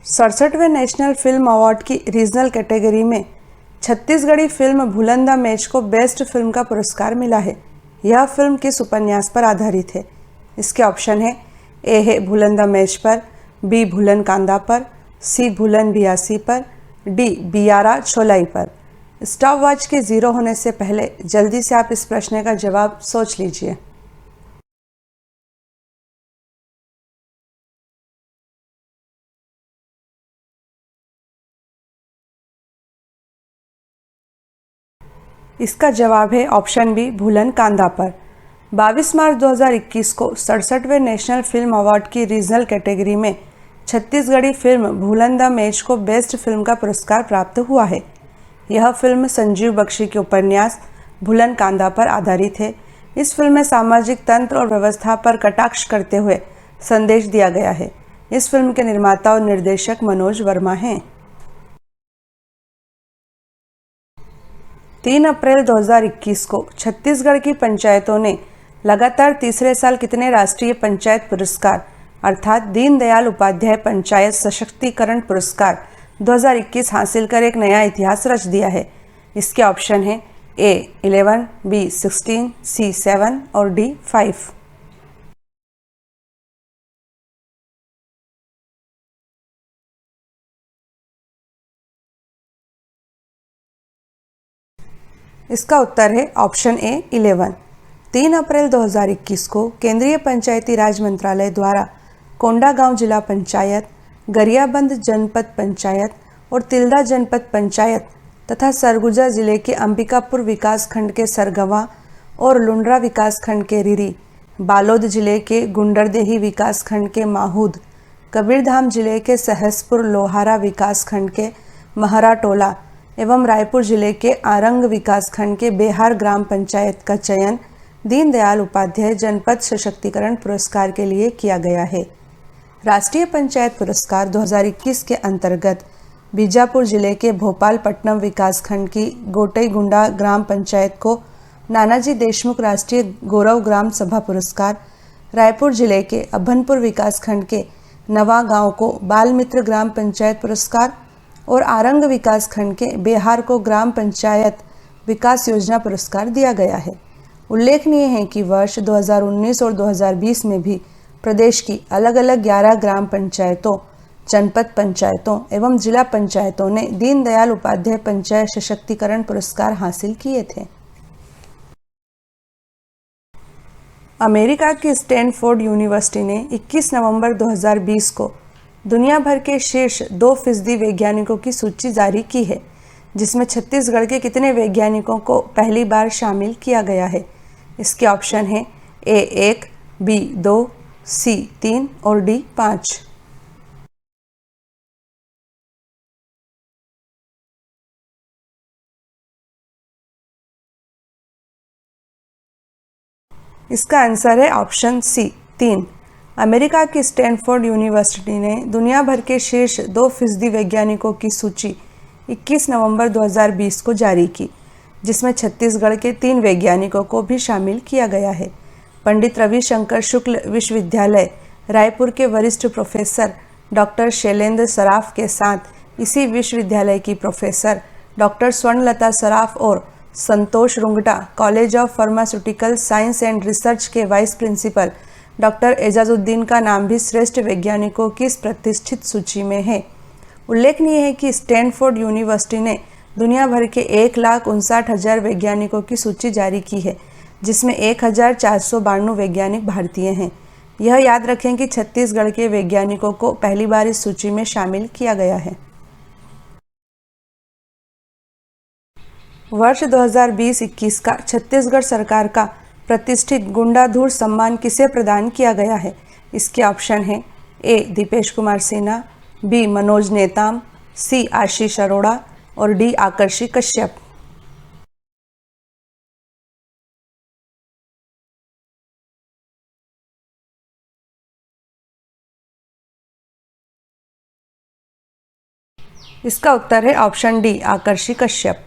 67वें national film award की regional category में Chhattisgarhi film Bhulan the match को बेस्ट फिल्म का पुरस्कार मिला है। यह फिल्म किस उपन्यास पर आधारित है? इसके ऑप्शन है ए है भूलन द मैच पर, बी भूलन कांदा पर, सी भूलन बियासी पर, डी बियारा छोलाई पर। स्टॉप वॉच के 0 होने से पहले जल्दी से आप इस प्रश्न का जवाब सोच लीजिए। इसका जवाब है ऑप्शन बी भूलन कांदा पर। 22 मार्च 2021 को 67वें नेशनल फिल्म अवार्ड की रीजनल कैटेगरी में Chhattisgarhi film Bhulan the match को बेस्ट फिल्म का पुरस्कार प्राप्त हुआ है। यह फिल्म संजीव बख्शी के उपन्यास भूलन कांदा पर आधारित है। इस फिल्म में सामाजिक तंत्र और व्यवस्था पर कटाक्ष करते हुए संदेश दिया गया है। इस फिल्म के निर्माता और निर्देशक मनोज वर्मा हैं। 3 अप्रैल 2021 को छत्तीसगढ़ की पंचायतों ने लगातार तीसरे साल कितने राष्ट्रीय पंचायत पुरस्कार अर्थात दीनदयाल उपाध्याय पंचायत सशक्तिकरण पुरस्कार 2021 हासिल कर एक नया इतिहास रच दिया है? इसके ऑप्शन हैं ए 11, बी 16, सी 7 और डी 5। इसका उत्तर है ऑप्शन ए 11। 3 अप्रैल 2021 को केंद्रीय पंचायती राज मंत्रालय द्वारा कोंडागांव जिला पंचायत, गरियाबंद जनपद पंचायत और तिल्दा जनपद पंचायत तथा सरगुजा जिले के अंबिकापुर विकासखंड के सरगवा और लुंड्रा विकासखंड के रिरी, बालोद जिले के गुंडरदेही विकासखंड के माहूद, कबीरधाम जिले के सहसपुर लोहारा विकासखंड के महराटोला एवं रायपुर जिले के आरंग विकासखंड के बेहार ग्राम पंचायत का चयन दीनदयाल उपाध्याय जनपद सशक्तिकरण पुरस्कार के लिए किया गया है। राष्ट्रीय पंचायत पुरस्कार 2021 के अंतर्गत बीजापुर जिले के भोपालपट्टनम विकासखंड की गोटईगुंडा ग्राम पंचायत को नानाजी देशमुख राष्ट्रीय गौरव ग्राम सभा पुरस्कार, रायपुर जिले के अभनपुर विकासखंड के नवा गांव को बाल मित्र ग्राम पंचायत पुरस्कार और आरंग विकासखंड के बेहार को ग्राम पंचायत विकास योजना पुरस्कार दिया गया है। उल्लेखनीय है कि वर्ष 2019 और 2020 में भी प्रदेश की अलग अलग 11 ग्राम पंचायतों, जनपद पंचायतों एवं जिला पंचायतों ने दीनदयाल उपाध्याय पंचायत सशक्तिकरण पुरस्कार हासिल किए थे। अमेरिका की स्टैनफोर्ड यूनिवर्सिटी ने 21 नवंबर 2020 को दुनिया भर के शीर्ष 2% वैज्ञानिकों की सूची जारी की है, जिसमें छत्तीसगढ़ के कितने वैज्ञानिकों को पहली बार शामिल किया गया है? इसके ऑप्शन हैं ए 1, बी 2, सी 3 और डी 5। इसका आंसर है ऑप्शन सी 3। अमेरिका की स्टैनफोर्ड यूनिवर्सिटी ने दुनिया भर के शीर्ष 2% वैज्ञानिकों की सूची 21 नवंबर 2020 को जारी की, जिसमें छत्तीसगढ़ के 3 वैज्ञानिकों को भी शामिल किया गया है। पंडित रविशंकर शुक्ल विश्वविद्यालय रायपुर के वरिष्ठ प्रोफेसर डॉक्टर शैलेंद्र सराफ के साथ इसी विश्वविद्यालय की प्रोफेसर डॉक्टर स्वर्णलता सराफ और Santosh Rungta college of pharmaceutical science and research के वाइस प्रिंसिपल डॉक्टर एजाजुद्दीन का नाम भी श्रेष्ठ वैज्ञानिकों की इस प्रतिष्ठित सूची में है। उल्लेखनीय है कि स्टैनफोर्ड यूनिवर्सिटी ने दुनिया भर के 1,59,000 वैज्ञानिकों की सूची जारी की है, जिसमें 1,492 वैज्ञानिक भारतीय हैं। यह याद रखें कि छत्तीसगढ़ के वैज्ञानिकों को पहली बार इस सूची में शामिल किया गया है। वर्ष 2020-21 का छत्तीसगढ़ सरकार का प्रतिष्ठित गुंडाधुर सम्मान किसे प्रदान किया गया है? इसके ऑप्शन हैं ए दीपेश कुमार सिन्हा, बी मनोज नेताम, सी आशीष अरोड़ा और डी आकर्षि कश्यप। इसका उत्तर है ऑप्शन डी आकर्षि कश्यप।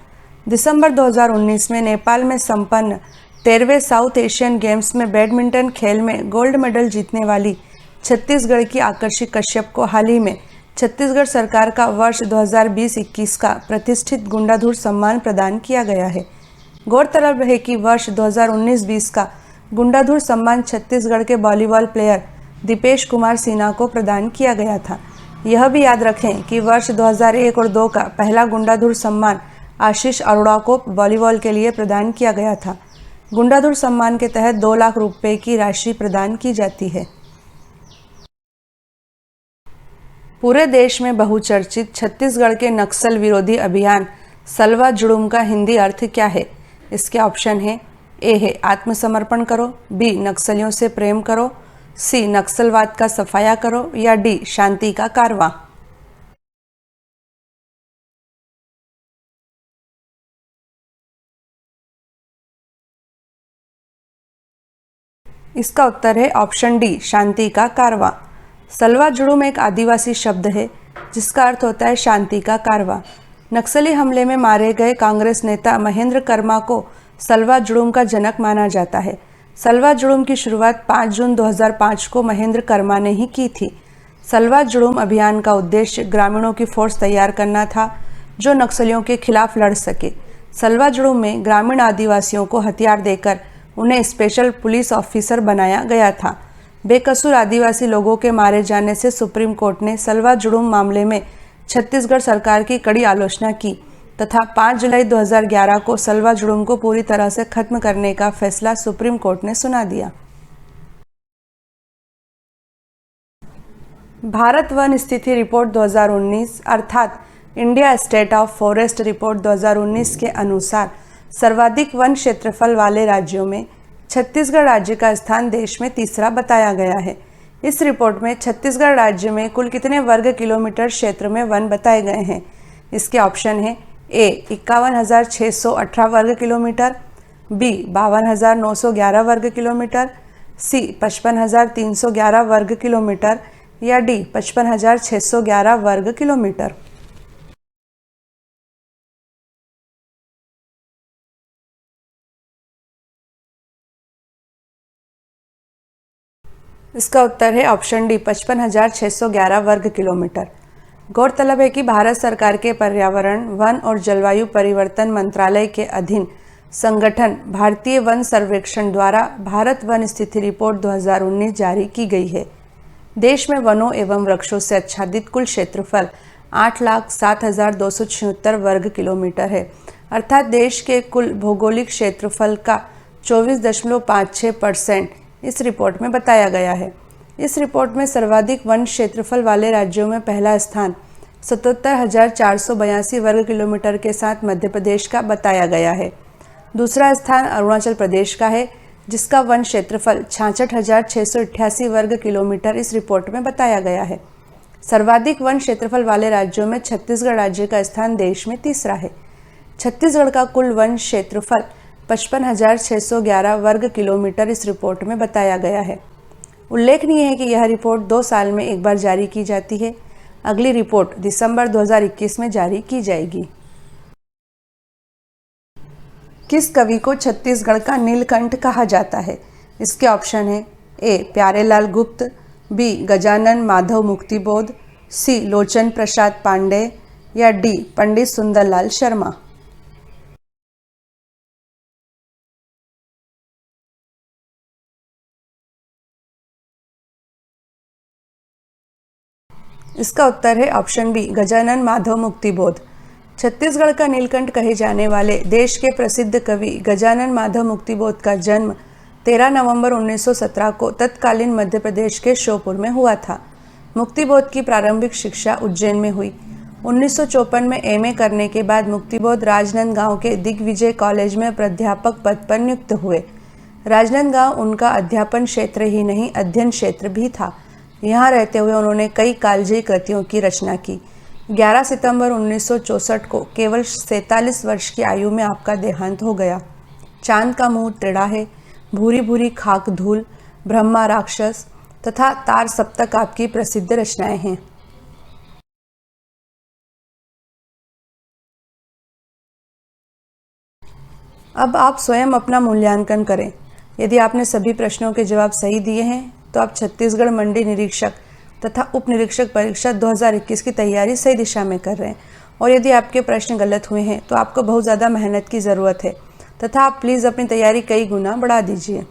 दिसंबर 2019 में नेपाल में संपन्न 13वें साउथ एशियन गेम्स में बैडमिंटन खेल में गोल्ड मेडल जीतने वाली छत्तीसगढ़ की आकर्षि कश्यप को हाल ही में छत्तीसगढ़ सरकार का वर्ष 2020-21 का प्रतिष्ठित गुंडाधुर सम्मान प्रदान किया गया है। गौरतलब है कि वर्ष 2019-20 का गुंडाधुर सम्मान छत्तीसगढ़ के वॉलीबॉल प्लेयर दीपेश कुमार सिन्हा को प्रदान किया गया था। यह भी याद रखें कि वर्ष 2001 और 2002 का पहला गुंडाधुर सम्मान आशीष अरोड़ा को वॉलीबॉल के लिए प्रदान किया गया था। गुंडाधुर सम्मान के तहत 2 लाख रुपए की राशि प्रदान की जाती है। पूरे देश में बहुचर्चित छत्तीसगढ़ के नक्सल विरोधी अभियान सलवा जुड़ूम का हिंदी अर्थ क्या है? इसके ऑप्शन है ए है आत्मसमर्पण करो, बी नक्सलियों से प्रेम करो, सी नक्सलवाद का सफाया करो या डी शांति का कारवां। इसका उत्तर है ऑप्शन डी शांति का कारवां। सलवा जुड़ूम एक आदिवासी शब्द है जिसका अर्थ होता है शांति का कारवां। नक्सली हमले में मारे गए कांग्रेस नेता महेंद्र कर्मा को सलवा जुड़ूम का जनक माना जाता है। सलवा जुड़ूम की शुरुआत 5 जून 2005 को महेंद्र कर्मा ने ही की थी। सलवा जुड़ूम अभियान का उद्देश्य ग्रामीणों की फोर्स तैयार करना था जो नक्सलियों के खिलाफ लड़ सके। सलवा जुड़ूम में ग्रामीण आदिवासियों को हथियार देकर उन्हें स्पेशल पुलिस ऑफिसर बनाया गया था। बेकसूर आदिवासी लोगों के मारे जाने से सुप्रीम कोर्ट ने सलवा जुड़ूम मामले में छत्तीसगढ़ सरकार की कड़ी आलोचना की तथा 5 जुलाई 2011 को सलवा जुड़ूम को पूरी तरह से खत्म करने का फैसला सुप्रीम कोर्ट ने सुना दिया। भारत वन स्थिति रिपोर्ट 2019 अर्थात India state of forest report 2019 के अनुसार सर्वाधिक वन क्षेत्रफल वाले राज्यों में छत्तीसगढ़ राज्य का स्थान देश में तीसरा बताया गया है। इस रिपोर्ट में छत्तीसगढ़ राज्य में कुल कितने वर्ग किलोमीटर क्षेत्र में वन बताए गए हैं? इसके ऑप्शन है ए 51,618 वर्ग किलोमीटर, बी 52,911 वर्ग किलोमीटर, सी 55,311 वर्ग किलोमीटर या डी 55,611 वर्ग किलोमीटर। इसका उत्तर है ऑप्शन डी 55,611 वर्ग किलोमीटर। गौरतलब है कि भारत सरकार के पर्यावरण, वन और जलवायु परिवर्तन मंत्रालय के अधीन संगठन भारतीय वन सर्वेक्षण द्वारा भारत वन स्थिति रिपोर्ट 2019 जारी की गई है। देश में वनों एवं वृक्षों से आच्छादित कुल क्षेत्रफल 8,07,276 वर्ग किलोमीटर है, अर्थात देश के कुल भौगोलिक क्षेत्रफल का 24.56% इस रिपोर्ट में बताया गया है। इस रिपोर्ट में सर्वाधिक वन क्षेत्रफल वाले राज्यों में पहला स्थान 77,482 वर्ग किलोमीटर के साथ मध्य प्रदेश का बताया गया है। दूसरा स्थान अरुणाचल प्रदेश का है जिसका वन क्षेत्रफल 66,688 वर्ग किलोमीटर इस रिपोर्ट में बताया गया है। सर्वाधिक वन क्षेत्रफल वाले राज्यों में छत्तीसगढ़ राज्य का स्थान देश में तीसरा है। छत्तीसगढ़ का कुल वन क्षेत्रफल 55,611 वर्ग किलोमीटर इस रिपोर्ट में बताया गया है। उल्लेखनीय है कि यह रिपोर्ट 2 साल में एक बार जारी की जाती है। अगली रिपोर्ट दिसंबर 2021 में जारी की जाएगी। किस कवि को छत्तीसगढ़ का नीलकंठ कहा जाता है? इसके ऑप्शन है ए प्यारेलाल गुप्त, बी गजानन माधव मुक्तिबोध, सी लोचन प्रसाद पांडे या डी पंडित सुंदरलाल शर्मा। इसका उत्तर है ऑप्शन बी गजानन माधव मुक्तिबोध। छत्तीसगढ़ का नीलकंठ कहे जाने वाले देश के प्रसिद्ध कवि गजानन माधव मुक्तिबोध का जन्म 13 नवंबर 1917 को तत्कालीन मध्य प्रदेश के श्योपुर में हुआ था। मुक्तिबोध की प्रारंभिक शिक्षा उज्जैन में हुई। 1954 में एमए करने के बाद मुक्तिबोध राजनांदगांव के दिग्विजय कॉलेज में प्राध्यापक पद पर नियुक्त हुए। राजनांदगांव उनका अध्यापन क्षेत्र ही नहीं अध्ययन क्षेत्र भी था। यहाँ रहते हुए उन्होंने कई कालजयी कृतियों की रचना की। 11 सितंबर 1964 को केवल 47 वर्ष की आयु में आपका देहांत हो गया। चांद का मुंह टेढ़ा है, भूरी भूरी खाक धूल, ब्रह्मा राक्षस तथा तार सप्तक आपकी प्रसिद्ध रचनाएं हैं। अब आप स्वयं अपना मूल्यांकन करें। यदि आपने सभी प्रश्नों के जवाब सही दिए हैं तो आप छत्तीसगढ़ मंडी निरीक्षक तथा उप निरीक्षक परीक्षा 2021 की तैयारी सही दिशा में कर रहे हैं। और यदि आपके प्रश्न गलत हुए हैं तो आपको बहुत ज़्यादा मेहनत की ज़रूरत है तथा आप प्लीज़ अपनी तैयारी कई गुना बढ़ा दीजिए।